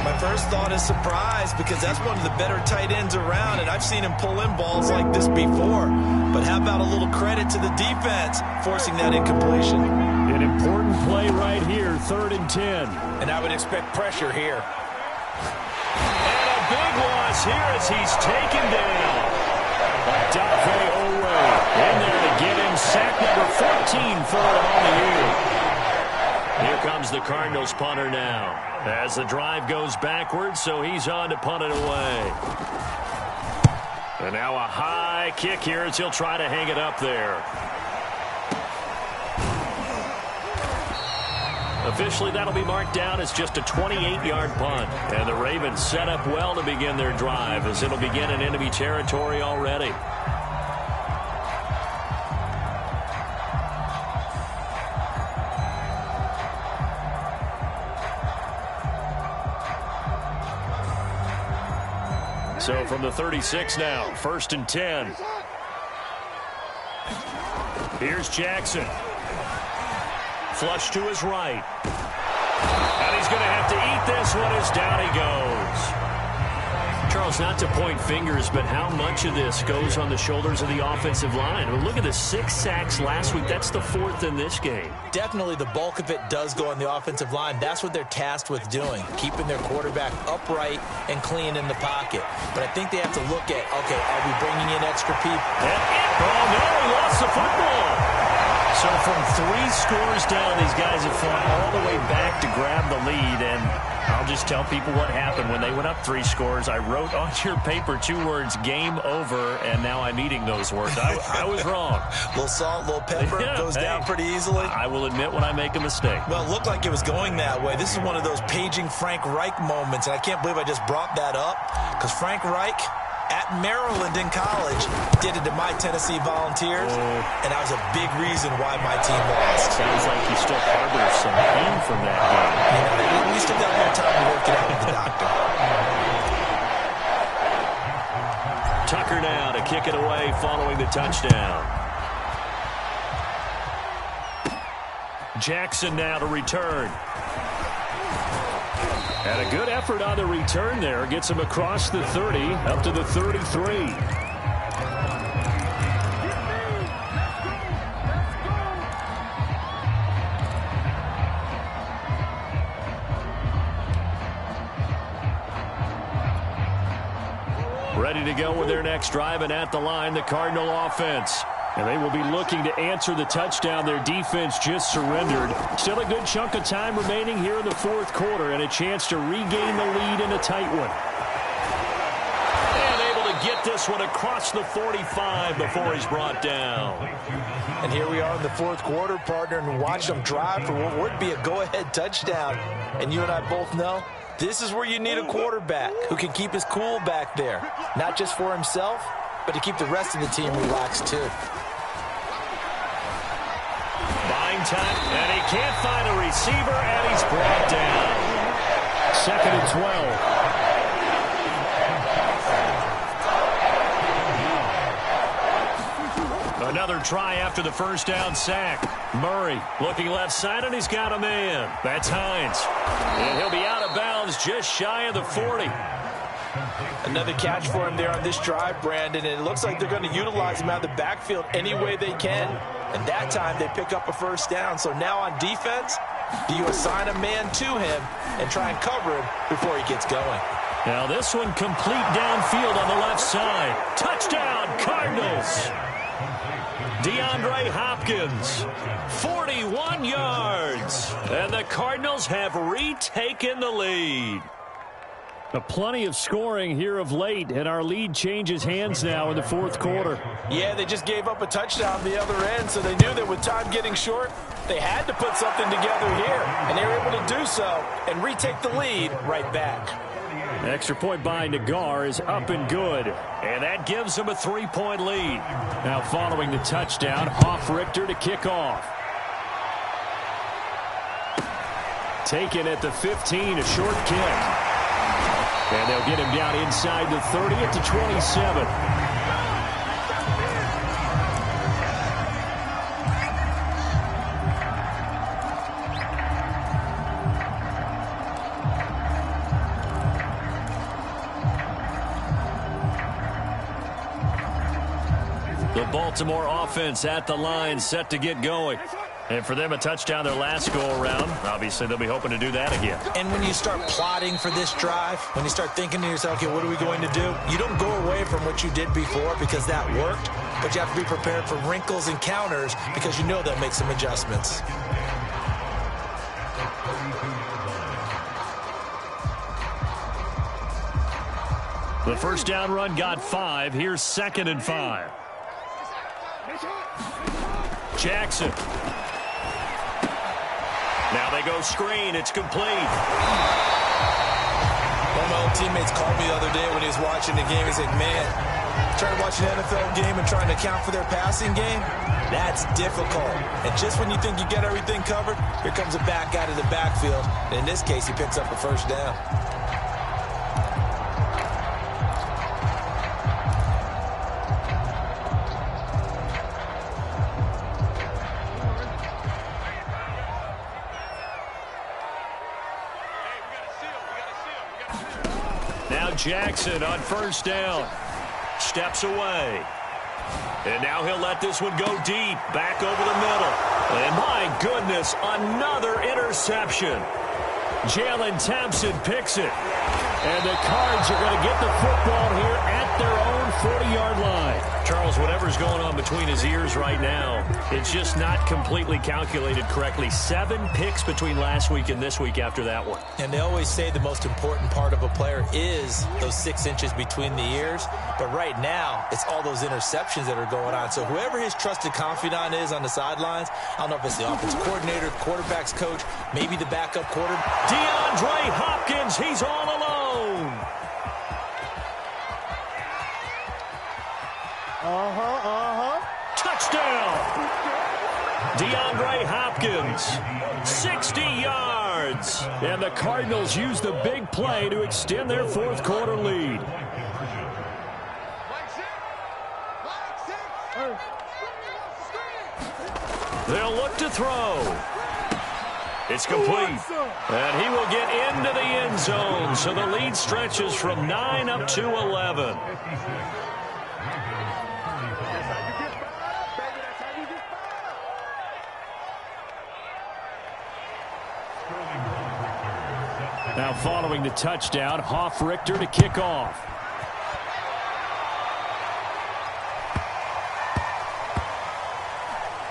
My first thought is surprise, because that's one of the better tight ends around, and I've seen him pull in balls like this before. But how about a little credit to the defense forcing that incompletion? An important play right here, 3rd and 10. And I would expect pressure here. And a big loss here as he's taken down. Dafe Owe in there to get him sack number 14 for him on the year. Here comes the Cardinals punter now as the drive goes backwards, so he's on to punt it away. And now a high kick here as he'll try to hang it up there. Officially, that'll be marked down as just a 28-yard punt. And the Ravens set up well to begin their drive as it'll begin in enemy territory already. So from the 36 now, 1st and 10. Here's Jackson. Flush to his right. And he's going to have to eat this one as down he goes. Charles, not to point fingers, but how much of this goes on the shoulders of the offensive line? Well, look at the 6 sacks last week. That's the 4th in this game. Definitely the bulk of it does go on the offensive line. That's what they're tasked with doing, keeping their quarterback upright and clean in the pocket. But I think they have to look at, okay, are we bringing in extra people? Oh, no, he lost the football. So from 3 scores down, these guys have fought all the way back to grab the lead, and I'll just tell people what happened when they went up 3 scores. I wrote on your paper 2 words, game over, and now I'm eating those words. I was wrong. A little salt, a litlittle pepper, goes down pretty easily. I will admit when I make a mistake. Well, it looked like it was going that way. This is one of those paging Frank Reich moments, and I can't believe I just brought that up, because Frank Reich at Maryland in college did it to my Tennessee Volunteers, and that was a big reason why my team lost. Sounds like you still harbor some pain from that game. You know, we still got more time to work it out with the doctor. Tucker now to kick it away following the touchdown. Jackson now to return. And a good effort on the return there. Gets him across the 30, up to the 33. Ready to go with their next drive, and at the line, the Cardinal offense. And they will be looking to answer the touchdown their defense just surrendered. Still a good chunk of time remaining here in the 4th quarter and a chance to regain the lead in a tight one. And able to get this one across the 45 before he's brought down. And here we are in the fourth quarter, partner, and watch them drive for what would be a go-ahead touchdown. And you and I both know this is where you need a quarterback who can keep his cool back there, not just for himself, but to keep the rest of the team relaxed too. Buying time, and he can't find a receiver, and he's brought down. 2nd and 12. Another try after the first down sack. Murray looking left side, and he's got a man. That's Hines. And he'll be out of bounds just shy of the 40. Another catch for him there on this drive, Brandon, and it looks like they're going to utilize him out of the backfield any way they can. And that time they pick up a first down. So now on defense, do you assign a man to him and try and cover him before he gets going? Now this one complete downfield on the left side. Touchdown, Cardinals. DeAndre Hopkins, 41 yards. And the Cardinals have retaken the lead. Plenty of scoring here of late, and our lead changes hands now in the fourth quarter. Yeah, they just gave up a touchdown the other end, so they knew that with time getting short, they had to put something together here, and they were able to do so and retake the lead right back. Extra point by Nagar is up and good, and that gives them a 3-point lead. Now following the touchdown, Richter to kick off. Taken at the 15, a short kick. And they'll get him down inside the 30 at the 27. The Baltimore offense at the line, set to get going. And for them, a touchdown their last go-around. Obviously, they'll be hoping to do that again. And when you start plotting for this drive, when you start thinking to yourself, okay, what are we going to do? You don't go away from what you did before because that worked, but you have to be prepared for wrinkles and counters because you know they'll make some adjustments. The first down run got 5. Here's 2nd and 5. Jackson. Now they go screen. It's complete. One of my old teammates called me the other day when he was watching the game. He said, man, trying to watch an NFL game and trying to account for their passing game, that's difficult. And just when you think you get everything covered, here comes a back out of the backfield. And in this case, he picks up a first down. Jackson on first down. Steps away. And now he'll let this one go deep. Back over the middle. And my goodness, another interception. Jalen Thompson picks it. And the Cards are going to get the football here at their own 40-yard line. Charles, whatever's going on between his ears right now, it's just not completely calculated correctly. 7 picks between last week and this week after that one. And they always say the most important part of a player is those 6 inches between the ears. But right now, it's all those interceptions that are going on. So whoever his trusted confidant is on the sidelines, I don't know if it's the offensive coordinator, quarterback's coach, maybe the backup quarterback. DeAndre Hopkins, he's all alone. Touchdown! DeAndre Hopkins, 60 yards. And the Cardinals use the big play to extend their fourth quarter lead. They'll look to throw. It's complete. And he will get into the end zone. So the lead stretches from 9 up to 11. Now following the touchdown, Richter to kick off.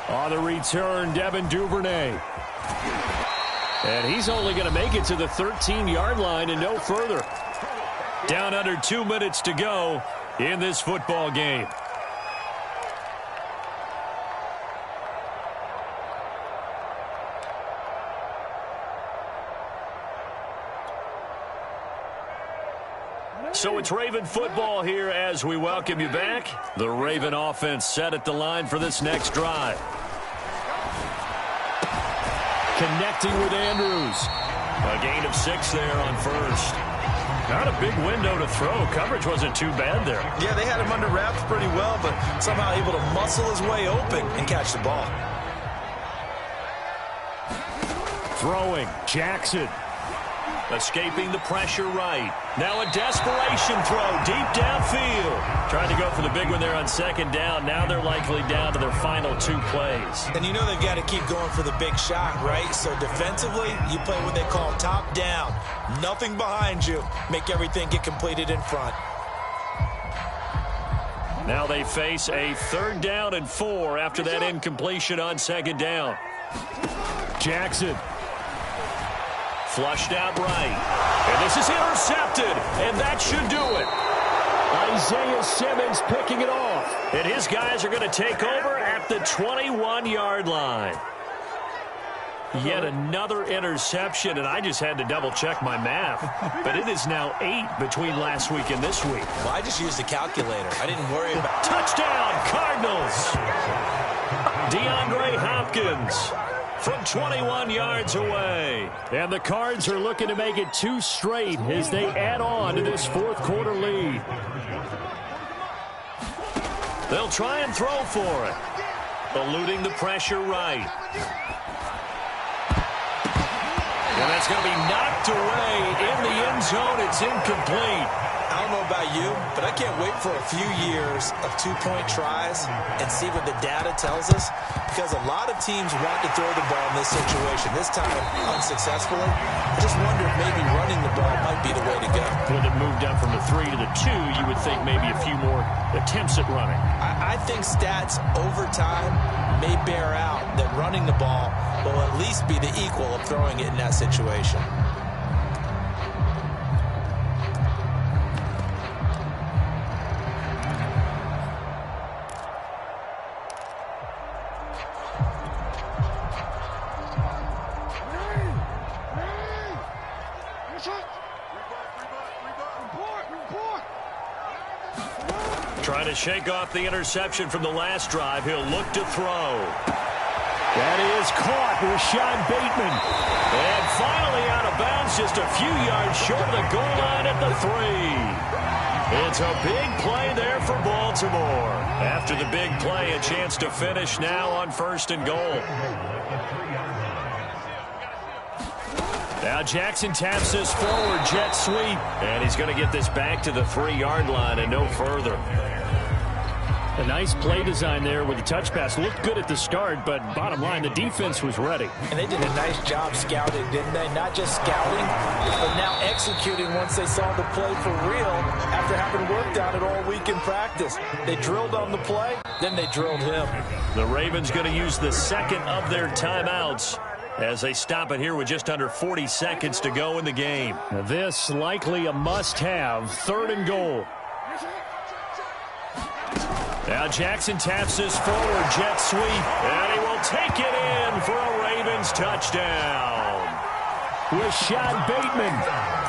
On the return, Devin Duvernay. And he's only going to make it to the 13-yard line and no further. Down under 2 minutes to go. in this football game. So it's Raven football here as we welcome you back. The Raven offense set at the line for this next drive. Connecting with Andrews. A gain of 6 there on first. Not a big window to throw. Coverage wasn't too bad there. Yeah, they had him under wraps pretty well, but somehow able to muscle his way open and catch the ball. Throwing, Jackson. Escaping the pressure right. Now a desperation throw deep downfield. Trying to go for the big one there on second down. Now they're likely down to their final 2 plays. And you know they've got to keep going for the big shot, right? So defensively, you play what they call top down. Nothing behind you. Make everything get completed in front. Now they face a 3rd down and 4 after that incompletion on second down. Jackson. Flushed out right. And this is intercepted. And that should do it. Isaiah Simmons picking it off. And his guys are going to take over at the 21-yard line. Yet another interception, and I just had to double-check my math. But it is now 8 between last week and this week. Well, I just used the calculator. I didn't worry about... Touchdown, Cardinals! DeAndre Hopkins from 21 yards away. And the Cards are looking to make it 2 straight as they add on to this 4th quarter lead. They'll try and throw for it. Eluding the pressure right. And that's going to be knocked away in the end zone. It's incomplete. I don't know about you, but I can't wait for a few years of 2-point tries and see what the data tells us, because a lot of teams want to throw the ball in this situation. This time, unsuccessfully. I just wonder if maybe running the ball might be the way to go. With it moved up from the 3 to the 2, you would think maybe a few more attempts at running. I think stats over time may bear out that running the ball will at least be the equal of throwing it in that situation. Trying to shake off the interception from the last drive. He'll look to throw. That is caught with Rashad Bateman. And finally out of bounds, just a few yards short of the goal line at the 3. It's a big play there for Baltimore. After the big play, a chance to finish now on 1st and goal. Now Jackson taps this forward jet sweep. And he's going to get this back to the 3-yard line and no further. A nice play design there with the touch pass. Looked good at the start, but bottom line, the defense was ready. And they did a nice job scouting, didn't they? Not just scouting, but now executing once they saw the play for real after having worked on it all week in practice. They drilled on the play, then they drilled him. The Ravens going to use the 2nd of their timeouts as they stop it here with just under 40 seconds to go in the game. Now this likely a must-have, 3rd and goal. Now Jackson taps this forward jet sweep, and he will take it in for a Ravens touchdown. Rashad Bateman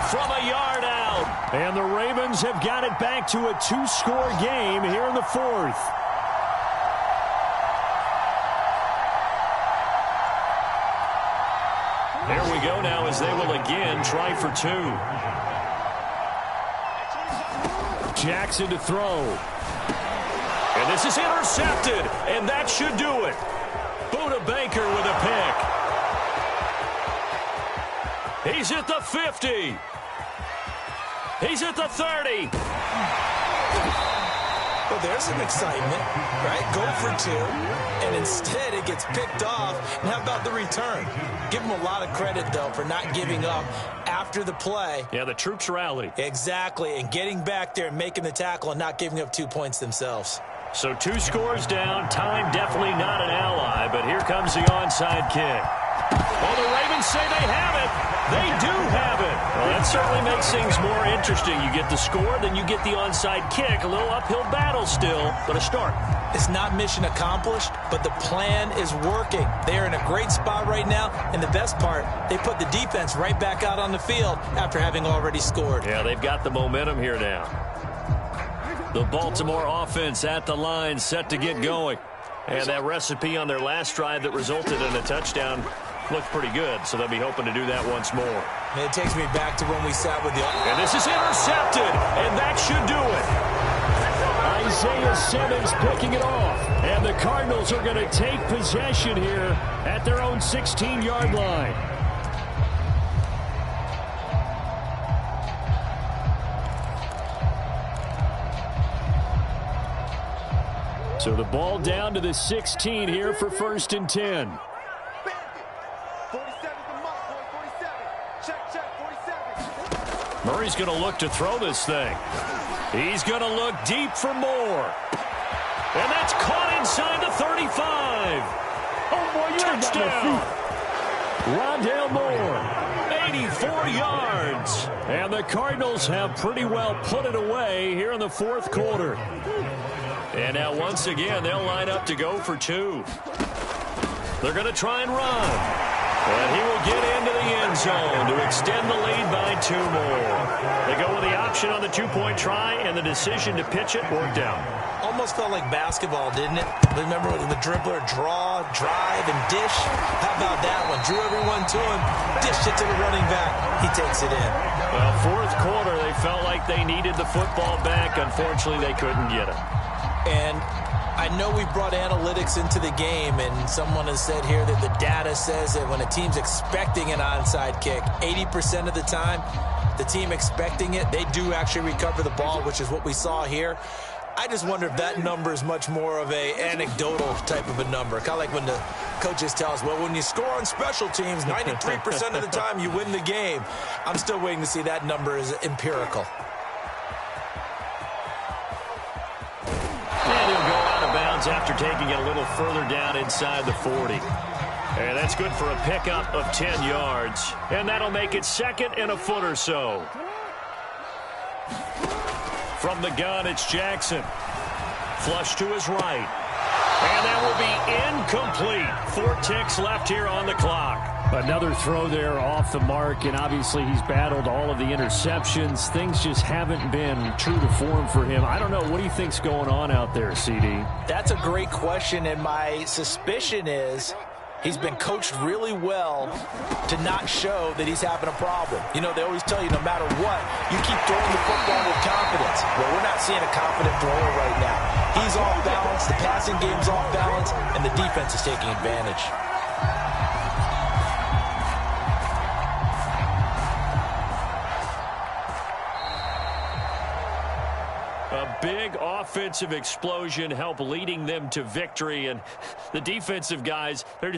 from a yard out. And the Ravens have got it back to a 2-score game here in the 4th. There we go now as they will again try for 2. Jackson to throw. And this is intercepted, and that should do it. Buda Baker with a pick. He's at the 50. He's at the 30. Well, there's some excitement, right? Go for 2, and instead it gets picked off. And how about the return? Give them a lot of credit, though, for not giving up after the play. Yeah, the troops rallied. Exactly, and getting back there and making the tackle and not giving up 2 points themselves. So 2 scores down. Time definitely not an ally, but here comes the onside kick. Well, the Ravens say they have it. They do have it. Well, that certainly makes things more interesting. You get the score, then you get the onside kick. A little uphill battle still, but a start. It's not mission accomplished, but the plan is working. They're in a great spot right now, and the best part, they put the defense right back out on the field after having already scored. Yeah, they've got the momentum here now. The Baltimore offense at the line, set to get going. And that recipe on their last drive that resulted in a touchdown looked pretty good, so they'll be hoping to do that once more. And it takes me back to when we sat with the... And this is intercepted, and that should do it. Isaiah Simmons picking it off, and the Cardinals are going to take possession here at their own 16-yard line. So the ball down to the 16 here for 1st and 10. Murray's going to look to throw this thing. He's going to look deep for more. And that's caught inside the 35. Oh, boy, touchdown. Rondale Moore, 84 yards. And the Cardinals have pretty well put it away here in the 4th quarter. And now once again, they'll line up to go for 2. They're going to try and run. And he will get into the end zone to extend the lead by 2 more. They go with the option on the 2-point try, and the decision to pitch it worked out. Almost felt like basketball, didn't it? Remember the dribbler, draw, drive, and dish? How about that one? Drew everyone to him, dished it to the running back. He takes it in. Well, 4th quarter, they felt like they needed the football back. Unfortunately, they couldn't get it. And I know we brought analytics into the game, and someone has said here that the data says that when a team's expecting an onside kick, 80% of the time, the team expecting it, they do actually recover the ball, which is what we saw here. I just wonder if that number is much more of a anecdotal type of a number. Kind of like when the coaches tell us, well, when you score on special teams, 93% of the time you win the game. I'm still waiting to see that number is empirical. And he'll go out of bounds after taking it a little further down inside the 40. And that's good for a pickup of 10 yards. And that'll make it 2nd and a foot or so. From the gun, it's Jackson. Flush to his right. And that will be incomplete. 4 ticks left here on the clock. Another throw there off the mark, and obviously he's battled all of the interceptions. Things just haven't been true to form for him. I don't know. What do you think's going on out there, CD? That's a great question, and my suspicion is he's been coached really well to not show that he's having a problem. You know, they always tell you no matter what, you keep throwing the football with confidence. Well, we're not seeing a confident thrower right now. He's off balance, the passing game's off balance, and the defense is taking advantage. A big offensive explosion helped leading them to victory, and the defensive guys, they're